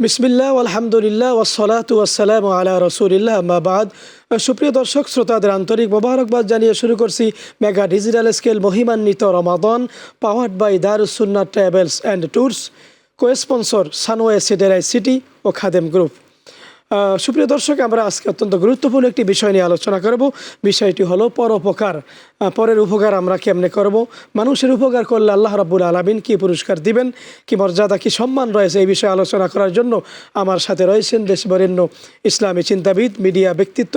বিসমিল্লাহ আলহামদুলিল্লাহ ওয়াসসালাতু ওয়াসসালামু আলা রাসূলিল্লাহ আম্মা বাদ। সুপ্রিয় দর্শক শ্রোতাদের আন্তরিক মোবারকবাদ জানিয়ে শুরু করছি মেগা ডিজিটাল স্কেল মহিমান্বিত রমাদান powered by Darus Sunnah travels and tours, cosponsor Sanowar সিডেরাই সিটি ও খাদেম গ্রুপ। সুপ্রিয় দর্শক, আমরা আজকে অত্যন্ত গুরুত্বপূর্ণ একটি বিষয় নিয়ে আলোচনা করব। বিষয়টি হলো পরোপকার। পরের উপকার আমরা কেমনে করব, মানুষের উপকার করলে আল্লাহ রাব্বুল আলামিন কি পুরস্কার দিবেন, কি মর্যাদা, কি সম্মান রয়েছে, এই বিষয়ে আলোচনা করার জন্য আমার সাথে রয়েছেন দেশবরেণ্য ইসলামী চিন্তাবিদ, মিডিয়া ব্যক্তিত্ব।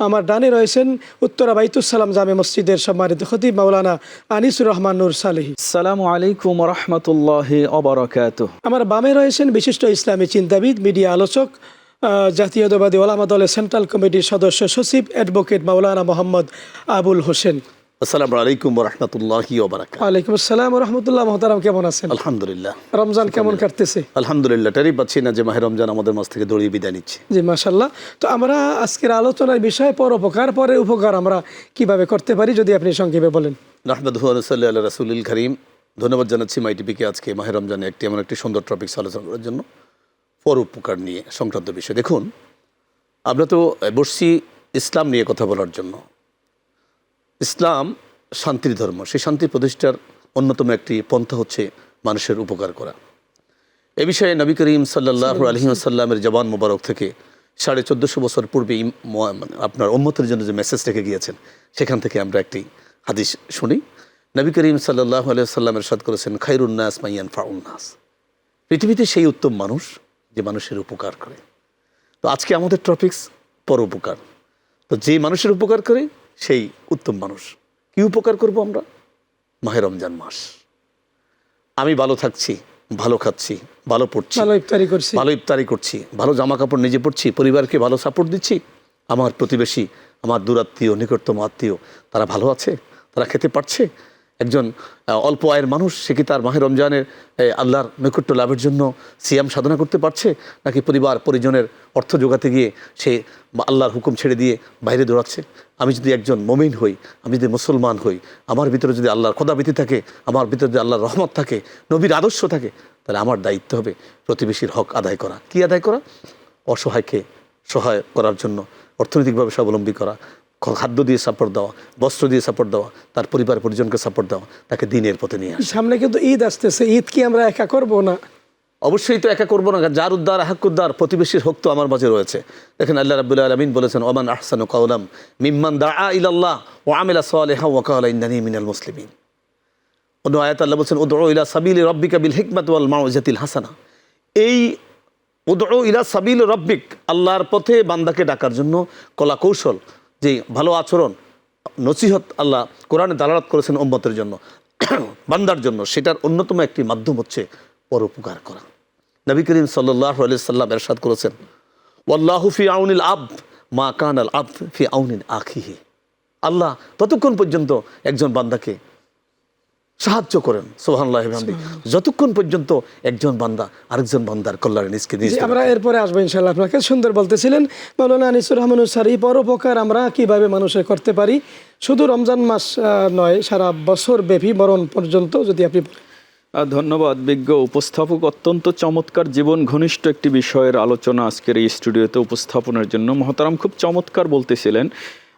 আমার ডানে রয়েছেন উত্তরা বাইতুস সালাম জামে মসজিদের সম্মানিত খতিব মাওলানা আনিসুর রহমান নূর সালেহী। আসসালামু আলাইকুম ওয়া রাহমাতুল্লাহি ওয়া বারাকাতুহু। আমার বামে রয়েছেন বিশিষ্ট ইসলামী চিন্তাবিদ, মিডিয়া আলোচক, জাতীয়তাবাদী ওলামা দলের সেন্ট্রাল কমিটির সদস্য সচিব অ্যাডভোকেট মাওলানা মোহাম্মদ আবুল হোসেন। আসসালামু আলাইকুম ওয়া রাহমাতুল্লাহি ওয়া বারাকাতুহু। ওয়ালাইকুম আসসালাম ওয়া রাহমাতুল্লাহ। মুহতারাম, কেমন আছেন? আলহামদুলিল্লাহ। রমজান কেমন কাটতেছে? আলহামদুলিল্লাহ, টেরই পাচ্ছি না যে মাহে রমজান আমাদের মাঝ থেকে দৌড়িয়ে বিদায় নিচ্ছে। জি মাশাআল্লাহ। তো আমরা আজকের আলোচনার বিষয় পরোপকার, পরের উপকার আমরা কিভাবে করতে পারি, যদি আপনি সংক্ষেপে বলেন। নাহমাদুহু ওয়া নুসাল্লি আলা রাসূলিল কারীম। ধন্যবাদ জানাচ্ছি মাইটিভিকে আজকে মাহে রমজানে এমন একটি সুন্দর টপিক আলোচনা করার জন্য, পরোপকার নিয়ে সংক্রান্ত বিষয়। দেখুন, আমরা তো বসছি ইসলাম নিয়ে কথা বলার জন্য। ইসলাম শান্তির ধর্ম, সেই শান্তি প্রতিষ্ঠার অন্যতম একটি পন্থা হচ্ছে মানুষের উপকার করা। এ বিষয়ে নবী করিম সাল্লাল্লাহু আলাইহি ওয়াসাল্লামের জবান মোবারক থেকে 1450 বছর পূর্বে আপনার উম্মতের জন্য যে মেসেজ রেখে গিয়েছেন, সেখান থেকে আমরা একটি হাদিস শুনি। নবী করিম সাল্লাল্লাহু আলাইহি ওয়াসাল্লাম ইরশাদ করেছেন, খায়রুন নাস মান ইয়ানফাউন নাস। পৃথিবীতে সেই উত্তম মানুষ যে মানুষের উপকার করে। তো আজকে আমাদের টপিকস পরোপকার। তো যে মানুষের উপকার করে সেই উত্তম মানুষ। কি উপকার করব আমরা? মাহে রমজান মাস, আমি ভালো থাকছি, ভালো খাচ্ছি, ভালো পড়ছি, ভালো ইফতারি করছি, ভালো জামা কাপড় নিজে পড়ছি, পরিবারকে ভালো সাপোর্ট দিচ্ছি, আমার প্রতিবেশী, আমার দূরাত্মীয়, নিকটতম আত্মীয়, তারা ভালো আছে, তারা খেতে পারছে। একজন অল্প আয়ের মানুষ, সে কি তার মাহে রমজানের আল্লাহর নৈকট্য লাভের জন্য সিয়াম সাধনা করতে পারছে, নাকি পরিবার পরিজনের অর্থ জোগাতে গিয়ে সে আল্লাহর হুকুম ছেড়ে দিয়ে বাইরে দৌড়াচ্ছে? আমি যদি একজন মুমিন হই, আমি যদি মুসলমান হই, আমার ভিতরে যদি আল্লাহর খোদাভীতি থাকে, আমার ভিতরে যদি আল্লাহর রহমত থাকে, নবীর আদর্শ থাকে, তাহলে আমার দায়িত্ব হবে প্রতিবেশীর হক আদায় করা। কি আদায় করা? অসহায়কে সহায় করার জন্য অর্থনৈতিকভাবে স্বাবলম্বী করা, খাদ্য দিয়ে সাপোর্ট দেওয়া, বস্ত্র দিয়ে সাপোর্ট দেওয়া, তার পরিবার পরিজনকে সাপোর্ট দেওয়া, তাকে দিনের পথে নিয়ে আসা। সামনে কিন্তু ঈদ আসতেছে, ঈদ কি আমরা একা করব না? অবশ্যই তো একা করবো না। যার উদ্দার হাক্কুদ্দার, প্রতিবেশীর হক তো আমার মাঝে রয়েছে। দেখেন, আল্লাহ রাব্বুল আলামিন বলেছেন, ওমান আহসানু কাওলাম মিম্মান দাআ ইলাল্লাহ ওয়া আমিলা সালিহান ওয়া ক্বালা ইন্নানী মিনাল মুসলিমিন। অন্য আয়াত আল্লাহ বলেছেন, উদউ ইলা সাবিলি রাব্বিকা বিল হিকমাতি ওয়াল মাউইজাতিল হাসানা। এই উদউ ইলা সাবিলি রাব্বিক, আল্লাহর পথে বান্দাকে ডাকার জন্য কলা কৌশল, যে ভালো আচরণ, নসিহত আল্লাহ কোরআনে দালালাত করেছেন উম্মতের জন্য, বান্দার জন্য, সেটার অন্যতম একটি মাধ্যম হচ্ছে পরোপকার করা। নবী করিম সাল্লাল্লাহু আলাইহি সাল্লাম ইরশাদ করেছেন, ওয়াল্লাহু ফি আউনিল আবদ মা কানাল আবদ ফি আউনিল আখিহি। আল্লাহ ততক্ষণ পর্যন্ত একজন বান্দাকে সাহায্য করেন, সুবহানাল্লাহি ওয়া বিহামদিহি, যতক্ষণ পর্যন্ত একজন বান্দা আরেকজন বান্দার কল্যাণে নিজকে নিজে। আমরা এরপরে আসবো ইনশাআল্লাহ। আপনাকে সুন্দর বলতেছিলেন মাওলানা আনিসুর রহমান সারি, পরোপকার আমরা কিভাবে মানুষের করতে পারি, শুধু রমজান মাস নয়, সারা বছর ব্যাপী মরণ পর্যন্ত, যদি আপনি। ধন্যবাদ বিজ্ঞ উপস্থাপক। অত্যন্ত চমৎকার জীবন ঘনিষ্ঠ একটি বিষয়ের আলোচনা আজকের এই স্টুডিওতে উপস্থাপনের জন্য মহতারাম খুব চমৎকার বলতেছিলেন।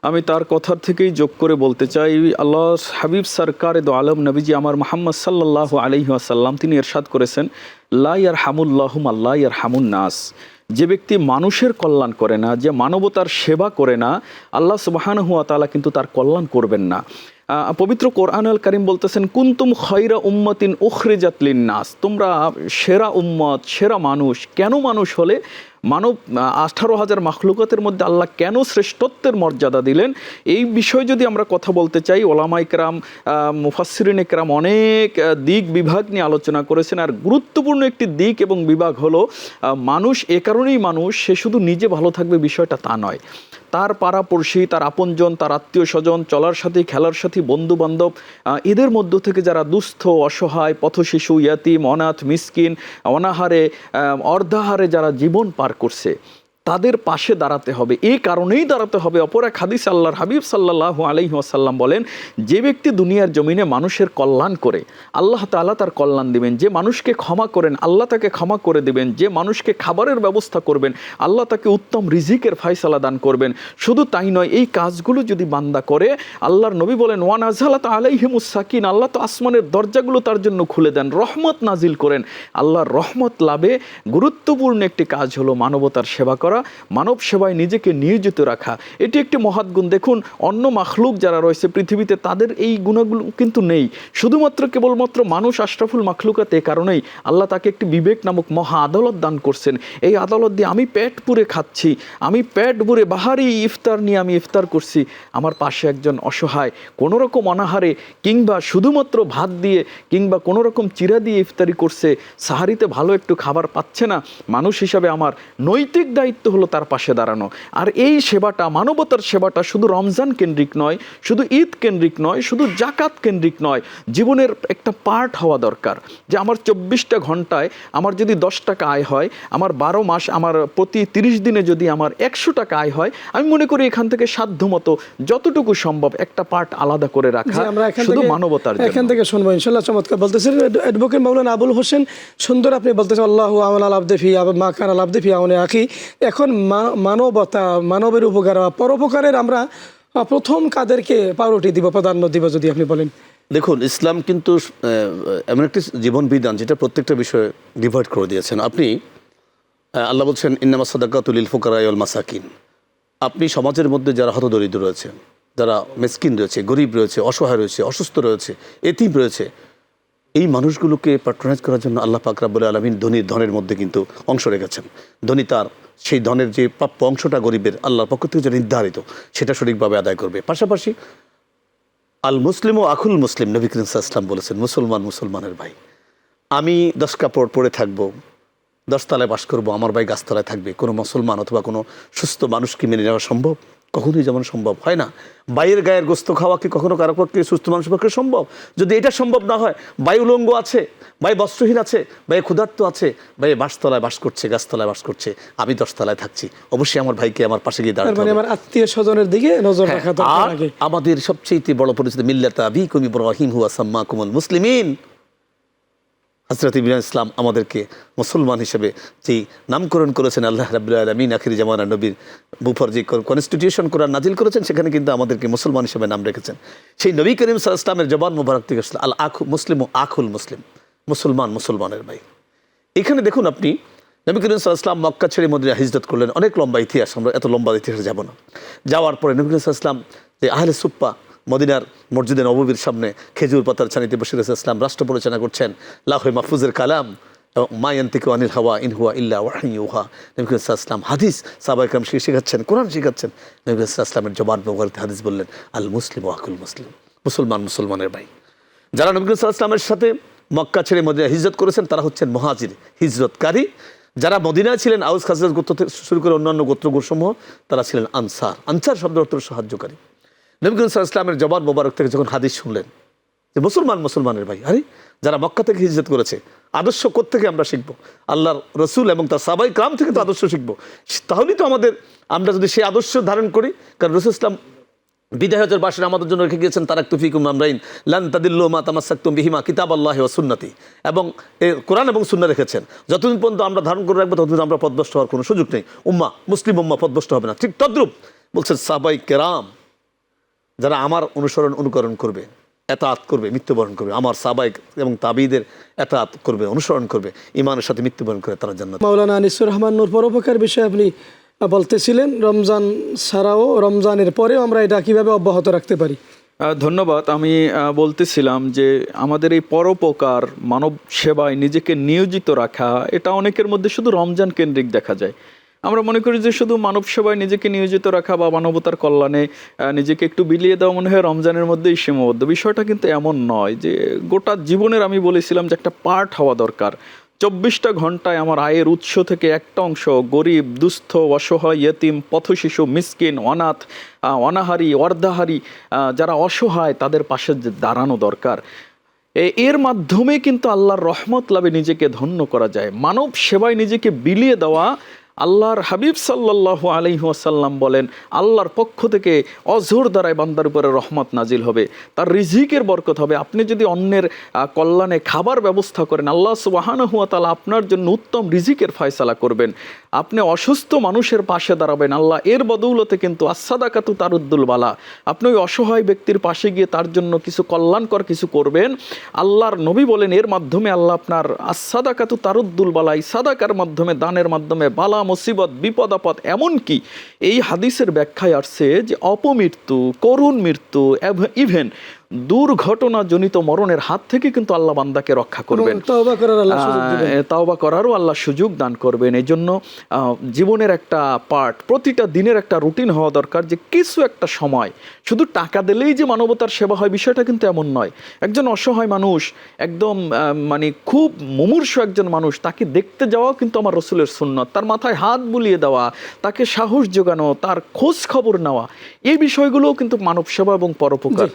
আমি তার কথার থেকেই যোগ করে বলতে চাই, আল্লাহ হাবিব সরকারে দো আলম নবীজি আমার মুহাম্মদ সাল্লাল্লাহু আলাইহি ওয়াসাল্লাম তিনি ইরশাদ করেছেন, লা ইয়ারহামুল্লাহু মান লা ইয়ারহামুন নাস। যে ব্যক্তি মানুষের কল্যাণ করে না, যে মানবতার সেবা করে না, আল্লাহ সুবহানাহু ওয়া তাআলা কিন্তু তার কল্যাণ করবেন না। পবিত্র কোরআনুল কারীম বলতেছেন, কুনতুম খায়রা উম্মাতিন উখরিজাত লিন-নাস। তোমরা সেরা উম্মত, সেরা মানুষ। কেন মানুষ হলে? মানব 18,000 মাখলুকাতের মধ্যে আল্লাহ কেন শ্রেষ্ঠত্বের মর্যাদা দিলেন, এই বিষয়ে যদি আমরা কথা বলতে চাই, ওলামা ইকরাম, মুফাসসিরিন ইকরাম অনেক দিক বিভাগ নিয়ে আলোচনা করেছেন। আর গুরুত্বপূর্ণ একটি দিক এবং বিভাগ হলো, মানুষ এ কারণেই মানুষ, সে শুধু নিজে ভালো থাকবে বিষয়টা তা নয়, তার পাড়াপড়শি, তার আপনজন, তার আত্মীয় স্বজন, চলার সাথী, খেলার সাথী, বন্ধু বান্ধব, এদের মধ্য থেকে যারা দুস্থ, অসহায়, পথশিশু, ইয়াতিম, অনাথ, মিসকিন, অনাহারে, অর্ধাহারে যারা জীবন পার করছে, তাদের পাশে দাঁড়াতে হবে। এই কারণেই দাঁড়াতে হবে, অপর এক হাদিস আল্লাহর হাবিব সাল্লাল্লাহু আলাইহি ওয়াসাল্লাম বলেন, যে ব্যক্তি দুনিয়ার জমিনে মানুষের কল্যাণ করে আল্লাহ তাআলা তার কল্যাণ দিবেন, যে মানুষকে ক্ষমা করেন আল্লাহ তাকে ক্ষমা করে দিবেন, যে মানুষকে খাবারের ব্যবস্থা করবেন আল্লাহ তাকে উত্তম রিজিকের ফায়সালা দান করবেন। শুধু তাই নয়, এই কাজগুলো যদি বান্দা করে, আল্লাহর নবী বলেন ওয়া নাযালাত আলাইহিমুস সাকিন, আল্লাহ তো আসমানের দরজাগুলো তার জন্য খুলে দেন, রহমত নাজিল করেন। আল্লাহর রহমত লাভে গুরুত্বপূর্ণ একটি কাজ হলো মানবতার সেবা করা, মানব সেবায় নিজেকে নিয়োজিত রাখা। এটি একটি মহৎ গুণ। দেখুন, অন্য মাখলুক যারা রয়েছে পৃথিবীতে তাদের এই গুণগুলো কিন্তু নেই। শুধুমাত্র কেবলমাত্র মানুষ আশরাফুল মাখলুকাত, এ কারণেই আল্লাহ তাকে একটি বিবেক নামক মহা আদালত দান করছেন। এই আদালত দিয়ে আমি পেট পুরে খাচ্ছি, আমি পেট ভরে বাহারি ইফতার নিয়ে আমি ইফতার করছি, আমার পাশে একজন অসহায় কোনো রকম অনাহারে কিংবা শুধুমাত্র ভাত দিয়ে কিংবা কোনো রকম চিরা দিয়ে ইফতারি করছে, সাহারিতে ভালো একটু খাবার পাচ্ছে না, মানুষ হিসাবে আমার নৈতিক দায়িত্ব হলো তার পাশে দাঁড়ানো। আর এই সেবাটা, মানবতার সেবাটা শুধু রমজান কেন্দ্রিক নয়, শুধু ঈদ কেন্দ্রিক নয়, শুধু জাকাত কেন্দ্রিক নয়, জীবনের একটা পার্ট হওয়া দরকার। যে আমার 24টা ঘন্টায় আমার যদি 10 টাকা আয় হয়, আমার 12 মাস, আমার প্রতি 30 দিনে যদি আমার 100 টাকা আয় হয়, আমি মনে করি এখান থেকে সাধ্যমতো যতটুকু সম্ভব একটা পার্ট আলাদা করে রাখা শুধু মানবতার জন্য। এখান থেকে শুনবো ইনশাআল্লাহ। চমৎকার বলতেছেন অ্যাডভোকেট মাওলানা আবুল হোসেন, সুন্দর আপনি বলতেছেন আল্লাহু আমাল আবদি ফি মা কান আল আবদি ফি আউনি আখি। এখন মানবতা, মানবের উপকার, পরোপকারের আমরা প্রথম কাদেরকে প্রায়োরিটি দিব, প্রাধান্য দিব, যদি আপনি বলেন। দেখুন, ইসলাম কিন্তু এমন একটি জীবন বিধান যেটা প্রত্যেকটা বিষয়ে ডিভাইড করে দিয়েছেন। আপনি আল্লাহ বলছেন ইন্নামা সাদাকাতু লিল ফুকারা ওয়াল মাসাকিন। আপনি সমাজের মধ্যে যারা হতদরিদ্র রয়েছে, যারা মিসকিন রয়েছে, গরিব রয়েছে, অসহায় রয়েছে, অসুস্থ রয়েছে, এতিম রয়েছে, এই মানুষগুলোকে প্যাট্রোনাইজ করার জন্য আল্লাহ পাক রব্বুল আলামিন ধনীর ধনের মধ্যে কিন্তু অংশ রেখেছেন। ধনী তার সেই ধনের যে প্রাপ্য অংশটা গরিবের আল্লাহর পক্ষ থেকে যে নির্ধারিত, সেটা সঠিকভাবে আদায় করবে। পাশাপাশি আল মুসলিম ও আখুল মুসলিম, নবী করিম সাল্লাল্লাহু আলাইহি ওয়াসাল্লাম বলেছেন, মুসলমান মুসলমানের ভাই। আমি 10 কাপড় পরে থাকবো, 10 তলায় বাস করবো, আমার ভাই গাছতলায় থাকবে, কোনো মুসলমান অথবা কোনো সুস্থ মানুষকে মেনে নেওয়া সম্ভব? কখনোই যেমন সম্ভব হয় না। বাইরের গায়ের গোস্ত খাওয়া কি কখনো কারো পক্ষে, সুস্থ মানুষের পক্ষে সম্ভব? যদি এটা সম্ভব না হয়, ভাই উলঙ্গ আছে, ভাই বস্ত্রহীন আছে, ভাই ক্ষুধার্ত আছে, ভাই বাসতলায় বাস করছে, গাছতলায় বাস করছে, আমি 10 তলায় থাকছি, অবশ্যই আমার ভাইকে আমার পাশে গিয়ে দাঁড়াতে হবে। আমার আত্মীয় স্বজনের দিকে নজর রাখা দরকার। আর আমাদের সবচেয়ে বড় পরিচিত মিল্লাতা আবিকুম ইব্রাহিম হুয়া সাম্মাকুমুল মুসলিমিন। হযরত ইব্রাহিম ইসলাম আমাদেরকে মুসলমান হিসেবে যেই নামকরণ করেছেন আল্লাহ রাব্বুল আলামিন, আখিরি জামানা নবীর উপর যে কনস্টিটিউশন কোরআন নাজিল করেছেন, সেখানে কিন্তু আমাদেরকে মুসলমান হিসেবে নাম রেখেছেন। সেই নবী করিম সাল্লাল্লাহু আলাইহি ওয়াসাল্লামের জবান মুবারক থেকে আসলে আল আখু মুসলিম ও আখুল মুসলিম, মুসলমান মুসলমানের ভাই। এখানে দেখুন, আপনি নবী করিম সাল্লাল্লাহু আলাইহি ওয়াসাল্লাম মক্কা ছেড়ে মদিনা হিজরত করলেন। অনেক লম্বা ইতিহাস, আমরা এত লম্বা ইতিহাসে যাব না। যাওয়ার পরে নবী করিম সাল্লাল্লাহু আলাইহি ওয়াসাল্লাম যে আহলে সুপ্পা মদিনার মসজিদে নববীর সামনে খেজুর পাতার ছানিতে বসে রয়েছে, ইসলাম রাষ্ট্র পরিচালনা করছেন, লাহে মাহফুজের কালাম, মা ইয়ানতিকু আনিল হাওয়া ইন হুয়া ইল্লা ওয়াহয়ুন ইউহা। নবী করিম সাল্লাল্লাহু আলাইহি ওয়াসাল্লাম হাদিস সাহাবায়ে কেরাম শেখাচ্ছেন, কোরআন শেখাচ্ছেন। নবী করিম সাল্লাল্লাহু আলাইহি ওয়াসাল্লামের জবান মুবারক হাদিস বললেন, আল মুসলিম ওয়া আকুল মুসলিম, মুসলমান মুসলমানের ভাই। যারা নবী করিম সাল্লাল্লাহু আলাইহি ওয়াসাল্লামের সাথে মক্কা ছেড়ে মদিনা হিজরত করেছেন, তারা হচ্ছেন মুহাজির, হিজরতকারী। যারা মদিনায় ছিলেন, আউস খাজরাজ গোত্র থেকে শুরু করে অন্যান্য গোত্রসমূহ, তারা ছিলেন আনসার। আনসার শব্দ অর্থ সাহায্যকারী। নবী করিম সাল্লাল্লাহু আলাইহি ওয়াসাল্লামের জবান মোবারক থেকে যখন হাদিস শুনলেন যে মুসলমান মুসলমানের ভাই, আরে যারা মক্কা থেকে হিজরত করেছে, আদর্শ কোত্থেকে আমরা শিখবো? আল্লাহর রসুল এবং তার সাহাবায়ে কেরাম থেকে তো আদর্শ শিখবো। তাহলেই তো আমরা যদি সেই আদর্শ ধারণ করি, কারণ রাসূল ইসলাম বিদায় হজের বাসীর আমাদের জন্য রেখে গিয়েছেন তারাকতু ফিকুম আমরাইন লান তাদিল্লু মা তামাসসাকতুম বিহিমা কিতাবাল্লাহি ওয়া সুন্নতি, এবং কোরআন এবং সুন্নাহ রেখেছেন। যতদিন পর্যন্ত আমরা ধারণ করে রাখবো, ততদিন আমরা পথভ্রষ্ট হওয়ার কোনো সুযোগ নেই। মুসলিম উম্মাহ পথভ্রষ্ট হবে না। ঠিক তদ্রূপ বলছেন সাহাবায়ে কেরাম যারা আমার অনুকরণ করবে, এতাআত করবে, মৃত্যুবরণ করবে, আমার সাহাবায়ে এবং তাবিঈদের এতাআত করবে, অনুসরণ করবে, ঈমানের সাথে মৃত্যুবরণ করে তারা জান্নাত। মাওলানা আনিসুর রহমান নূর, পরোপকার বিষয়ে আপনি বলতেছিলেন, রমজান ছাড়াও রমজানের পরেও আমরা এটা কিভাবে অব্যাহত রাখতে পারি? ধন্যবাদ। আমি বলতেছিলাম যে আমাদের এই পরোপকার, মানব সেবায় নিজেকে নিয়োজিত রাখা, এটা অনেকের মধ্যে শুধু রমজান কেন্দ্রিক দেখা যায়। আমরা মনে করি যে শুধু মানব সেবায় নিজেকে নিয়োজিত রাখা বা মানবতার কল্যাণে নিজেকে একটু বিলিয়ে দেওয়া মনে হয় রমজানের মধ্যেই সীমাবদ্ধ। বিষয়টা কিন্তু এমন নয়। যে গোটা জীবনের আমি বলেছিলাম যে একটা পার্ট হওয়া দরকার। 24টা ঘন্টায় আমার আয়ের উৎস থেকে একটা অংশ গরিব, দুস্থ, অসহায়, ইয়েতিম, পথশিশু, মিসকিন, অনাথ, অনাহারী, অর্ধাহারী, যারা অসহায়, তাদের পাশে দাঁড়ানো দরকার। এর মাধ্যমে কিন্তু আল্লাহর রহমত লাভে নিজেকে ধন্য করা যায়। মানব সেবায় নিজেকে বিলিয়ে দেওয়া আল্লাহর হাবিব সাল্লাল্লাহু আলাইহি ওয়াসাল্লাম বলেন আল্লাহর পক্ষ থেকে অঝোর দ্বারায় বান্দার উপরে রহমত নাজিল হবে, তার রিজিকের বরকত হবে। আপনি যদি অন্যের কল্যাণে খাবার ব্যবস্থা করেন, আল্লাহ সুবহানাহু ওয়া তাআলা আপনার জন্য উত্তম রিজিকের ফয়সালা করবেন। আপনি অসুস্থ মানুষের পাশে দাঁড়াবেন, আল্লাহ এর বদৌলতে কিন্তু আসসাদাকাতু তারুদ্দুল বালা, আপনি ওই অসহায় ব্যক্তির পাশে গিয়ে তার জন্য কিছু কল্যাণকর কিছু করবেন। আল্লাহর নবী বলেন এর মাধ্যমে আল্লাহ আপনার আসসাদাকাতু তারুদ্দুল বালা, এই সাদাকার মাধ্যমে, দানের মাধ্যমে বালা মুসিবত বিপদ আপদ, এমনকি এই হাদিসের ব্যাখ্যায় আসছে যে অপমৃত্যু, করুণ মৃত্যু, ইভেন দুর্ঘটনাজনিত মরণের হাত থেকে কিন্তু আল্লাহ বান্দাকে রক্ষা করবেন, তাওবা করারও আল্লাহ সুযোগ দান করবেন। এই জন্য জীবনের একটা পার্ট, প্রতিটা দিনের একটা রুটিন হওয়া দরকার যে কিছু একটা সময় শুধু টাকা দিলেই যে মানবতার সেবা হয় বিষয়টা কিন্তু এমন নয়। একজন অসহায় মানুষ, একদম মানে খুব মুমূর্ষু একজন মানুষ, তাকে দেখতে যাওয়াও কিন্তু আমার রসুলের সুন্নত। তার মাথায় হাত বুলিয়ে দেওয়া, তাকে সাহস যোগানো, তার খোঁজ খবর নেওয়া, এই বিষয়গুলোও কিন্তু মানব সেবা এবং পরোপকার।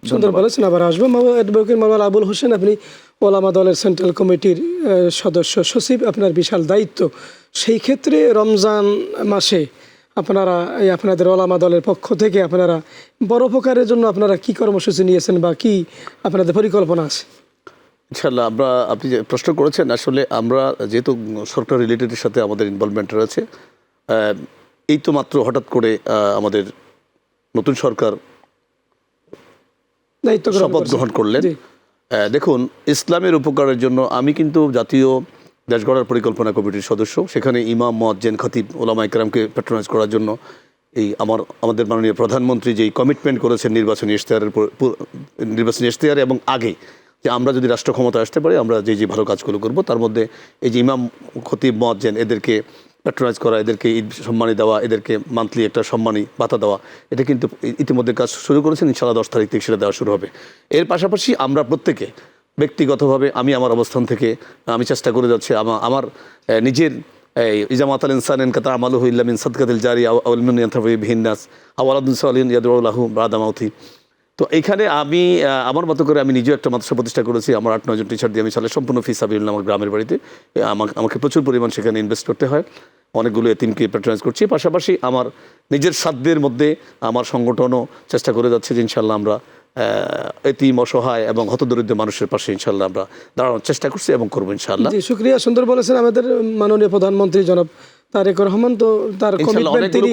সুন্দর বলেছেন। আবার আসবো অ্যাডভোকেট মাওলানা আবুল হোসেন, আপনি ওলামা দলের সেন্ট্রাল কমিটির সদস্য সচিব, আপনার বিশাল দায়িত্ব। সেই ক্ষেত্রে রমজান মাসে আপনারা আপনাদের ওলামা দলের পক্ষ থেকে আপনারা পরোপকারের জন্য আপনারা কি কর্মসূচি নিয়েছেন বা কি আপনাদের পরিকল্পনা আছে? ইনশাআল্লাহ আপনি যে প্রশ্ন করেছেন, আসলে আমরা যেহেতু সরকার রিলেটেডের সাথে আমাদের ইনভলভমেন্ট রয়েছে, এই তো মাত্র হঠাৎ করে আমাদের নতুন সরকার শপথ গ্রহণ করলেন। দেখুন, ইসলামের উপকারের জন্য আমি কিন্তু জাতীয় দেশ গড়ার পরিকল্পনা কমিটির সদস্য, সেখানে ইমাম, মুয়াজ্জিন, খতিব, ওলামা ইকরামকে প্যাট্রোনাইজ করার জন্য আমাদের মাননীয় প্রধানমন্ত্রী যেই কমিটমেন্ট করেছেন নির্বাচনী ইশতেহারে এবং আগে, যে আমরা যদি রাষ্ট্র ক্ষমতা আসতে পারি আমরা যে ভালো কাজগুলো করব, তার মধ্যে এই যে ইমাম, খতিব, মুয়াজ্জিন এদেরকে প্যাট্রোনাইজ করা, এদেরকে ঈদ সম্মানী দেওয়া, এদেরকে মান্থলি একটা সম্মানী ভাতা দেওয়া, এটা কিন্তু ইতিমধ্যে কাজ শুরু করেছেন। ইনশাআল্লাহ 10 তারিখ থেকে সেটা দেওয়া শুরু হবে। এর পাশাপাশি আমরা প্রত্যেকে ব্যক্তিগতভাবে আমি আমার অবস্থান থেকে আমি চেষ্টা করে যাচ্ছি আমার নিজের ইজামাত আল ইনসান ইনকাতা আমালুহু ইল্লা মিন সাদকাতিল জারিয়া আও ইলমিন ইয়ানতাফি বিহিন নাস আও ওয়ালাদিন সালিহিন ইয়াদউ লাহু বা'দা মাউতি। তো এইখানে আমি আমার মতো করে আমি নিজেও একটা মাদ্রাসা প্রতিষ্ঠা করেছি। আমার 8-9 জন টিচার দিয়ে আমি সালে সম্পূর্ণ ফি সাবিলিল্লাহ আমার গ্রামের বাড়িতে। আমাকে প্রচুর পরিমাণ সেখানে ইনভেস্ট করতে হয়। অনেকগুলো এতিমকে প্যাট্রোনাইজ করছি। পাশাপাশি আমার নিজের সাধ্যের মধ্যে আমার সংগঠনও চেষ্টা করে যাচ্ছে যে ইনশাআল্লাহ আমরা এতিম, অসহায় এবং হতদরিদ্র মানুষের পাশে ইনশাআল্লাহ আমরা দাঁড়ানোর চেষ্টা করছি এবং করবো ইনশাআল্লাহ। জি, শুকরিয়া। সুন্দর বলেছেন আমাদের মাননীয় প্রধানমন্ত্রী জনাব তারেক রহমান। তো তার কমিটমেন্ট তিনি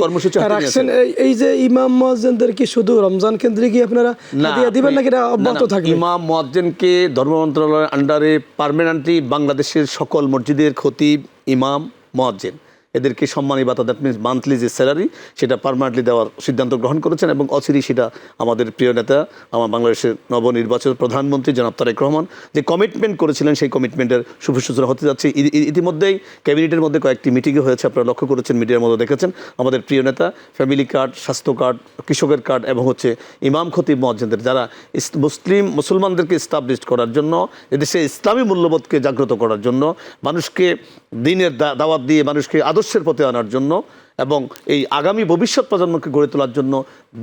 রাখছেন। এই যে ইমাম মুয়াজ্জিনদের কি শুধু রমজান কেন্দ্রে কি আপনারা হাদিয়া দিবেন নাকি এটা অব্যাহত থাকবে? ইমাম মুয়াজ্জিনকে ধর্ম মন্ত্রণালয়ের আন্ডারে পার্মানেন্টলি বাংলাদেশের সকল মসজিদের খতিব, ইমাম, মুয়াজ্জিন এদেরকে সম্মানী ভাতা, দ্যাট মিনস মান্থলি যে স্যালারি, সেটা পার্মানেন্টলি দেওয়ার সিদ্ধান্ত গ্রহণ করেছেন এবং অচিরেই সেটা আমাদের প্রিয় নেতা, আমার বাংলাদেশের নবনির্বাচিত প্রধানমন্ত্রী জনাব তারেক রহমান যে কমিটমেন্ট করেছিলেন সেই কমিটমেন্টের শুভ সূচনা হতে যাচ্ছে। ইতিমধ্যেই ক্যাবিনেটের মধ্যে কয়েকটি মিটিংও হয়েছে, আপনারা লক্ষ্য করেছেন, মিডিয়ার মধ্যে দেখেছেন। আমাদের প্রিয় নেতা ফ্যামিলি কার্ড, স্বাস্থ্য কার্ড, কৃষকের কার্ড এবং হচ্ছে ইমাম, খতিব, মুয়াজ্জিনদের যারা মুসলমানদেরকে এস্টাবলিশ করার জন্য, এদেশে ইসলামী মূল্যবোধকে জাগ্রত করার জন্য, মানুষকে দ্বীনের দাওয়াত দিয়ে মানুষকে আদর্শের পথে আনার জন্য এবং এই আগামী ভবিষ্যৎ প্রজন্মকে গড়ে তোলার জন্য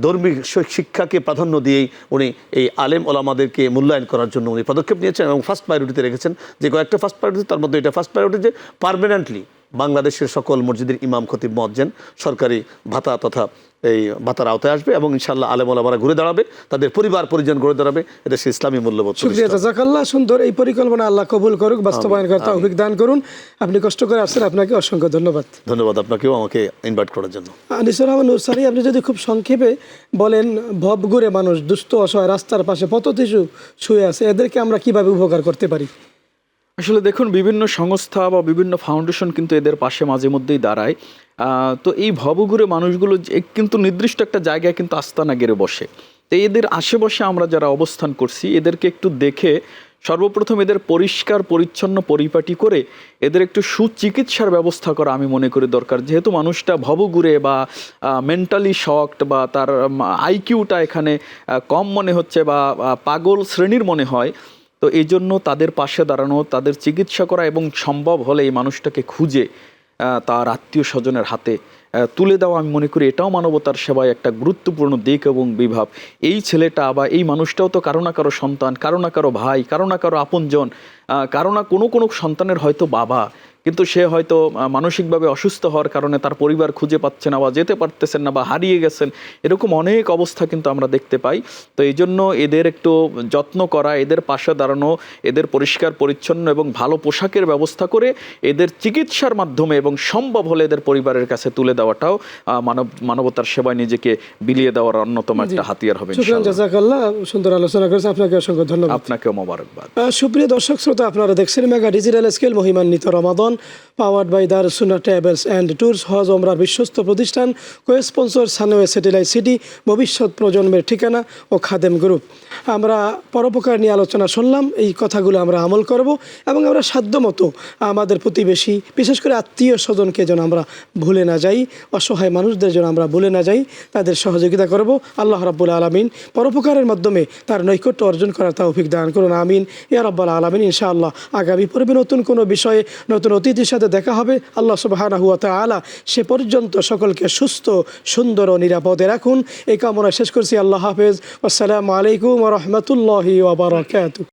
ধর্মীয় শিক্ষাকে প্রাধান্য দিয়েই উনি এই আলেম ওলামাদেরকে মূল্যায়ন করার জন্য উনি পদক্ষেপ নিয়েছেন এবং ফার্স্ট প্রায়োরিটিতে রেখেছেন যে কয়েকটা ফার্স্ট প্রায়োরিটি, তার মধ্যে এটা ফার্স্ট প্রায়োরিটি যে পার্মানেন্টলি বাংলাদেশের সকল মসজিদের ইমাম, খতিব, মুয়াজ্জিন সরকারি ভাতা তথা এই ভাতার আওতায় আসবে এবং ইনশাআল্লাহ আলেম ওলামারা ঘুরে দাঁড়াবে, তাদের পরিবার পরিজন ঘুরে দাঁড়াবে, এটা সে ইসলামী মূল্যবোধ। শুকরিয়া, জাযাকাল্লাহ। সুন্দর এই পরিকল্পনা আল্লাহ কবুল করুক, বাস্তবায়ন করার তৌফিক দান করুন। আপনি কষ্ট করে আসছেন, আপনাকে অসংখ্য ধন্যবাদ। ধন্যবাদ আপনাকেও আমাকে ইনভাইট করার জন্য। আনিসুর রহমান নুরসারি, আপনি যদি খুব সংক্ষেপে বলেন, ভবঘুরে মানুষ, দুস্থ অসহায়, রাস্তার পাশে পথশিশু শুয়ে আছে, এদেরকে আমরা কিভাবে উপকার করতে পারি? আসলে দেখুন, বিভিন্ন সংস্থা বা বিভিন্ন ফাউন্ডেশন কিন্তু এদের পাশে মাঝে মধ্যেই দাঁড়ায়। তো এই ভবঘুরে মানুষগুলো কিন্তু নির্দিষ্ট একটা জায়গায় কিন্তু আস্তানা গেড়ে বসে। তো এদের আশেপাশে আমরা যারা অবস্থান করছি এদেরকে একটু দেখে সর্বপ্রথম এদের পরিষ্কার পরিচ্ছন্ন পরিপাটি করে এদের একটু সুচিকিৎসার ব্যবস্থা করা আমি মনে করি দরকার। যেহেতু মানুষটা ভবঘুরে বা মেন্টালি শকড বা তার আইকিউটা এখানে কম মনে হচ্ছে বা পাগল শ্রেণীর মনে হয়, তো এই জন্য তাদের পাশে দাঁড়ানো, তাদের চিকিৎসা করা এবং সম্ভব হলে এই মানুষটাকে খুঁজে তার আত্মীয় স্বজনের হাতে তুলে দেওয়া, আমি মনে করি এটাও মানবতার সেবায় একটা গুরুত্বপূর্ণ দিক এবং বিভাব। এই ছেলেটা বা এই মানুষটাও তো কারো না কারো সন্তান, কারো না কারো ভাই, কারো না কারো আপনজন, কারো না কোনো সন্তানের হয়তো বাবা, কিন্তু সে হয়তো মানসিকভাবে অসুস্থ হওয়ার কারণে তার পরিবার খুঁজে পাচ্ছে না বা যেতে পারতেছেন না বা হারিয়ে গেছেন, এরকম অনেক অবস্থা কিন্তু আমরা দেখতে পাই। তো এই জন্য এদের একটু যত্ন করা, এদের পাশে দাঁড়ানো, এদের পরিষ্কার পরিচ্ছন্ন এবং ভালো পোশাকের ব্যবস্থা করে এদের চিকিৎসার মাধ্যমে এবং সম্ভব হলে এদের পরিবারের কাছে তুলে দেওয়াটাও মানবতার সেবায় নিজেকে বিলিয়ে দেওয়ার অন্যতম একটা হাতিয়ার হবে। শুকরান, জাযাকাল্লাহ, সুন্দর আলোচনা করেছেন, আপনাকে অসংখ্য ধন্যবাদ। আপনাকেও মোবারকবাদ। সুপ্রিয় দর্শক শ্রোতা, আপনারা দেখছেন মেগা ডিজিটাল স্কেল মহিমান্বিত রমাদান, powered by Darus Sunnah travels and tours, হজ ওমরার বিশ্বস্ত প্রতিষ্ঠান, কো-স্পন্সর সানওয়ে স্যাটেলাইট সিটি, ভবিষ্যৎ প্রজন্মের ঠিকানা ও খাদেম গ্রুপ। আমরা পরোপকার নিয়ে আলোচনা শুনলাম, এই কথাগুলো আমরা আমল করব এবং আমরা সাধ্যমতো আমাদের প্রতিবেশী, বিশেষ করে আত্মীয় স্বজনকে যেন আমরা ভুলে না যাই, অসহায় মানুষদের যেন আমরা ভুলে না যাই, তাদের সহযোগিতা করব। আল্লাহ রাব্বুল আলামিন পরোপকারের মাধ্যমে তার নৈকট্য অর্জন করার তৌফিক দান করুন, আমিন ইয়া রাব্বাল আলামিন। ইনশাআল্লাহ আগামী পর্বে নতুন কোনো বিষয়ে নতুন অতিথির সাথে দেখা হবে। আল্লাহ সুবহানাহু ওয়া তাআলা সে পর্যন্ত সকলকে সুস্থ, সুন্দর ও নিরাপদে রাখুন, এই কামনা শেষ করছি। আল্লাহ হাফেজ। আসসালামু আলাইকুম ওয়া রাহমাতুল্লাহি ওয়া বারাকাতুহু।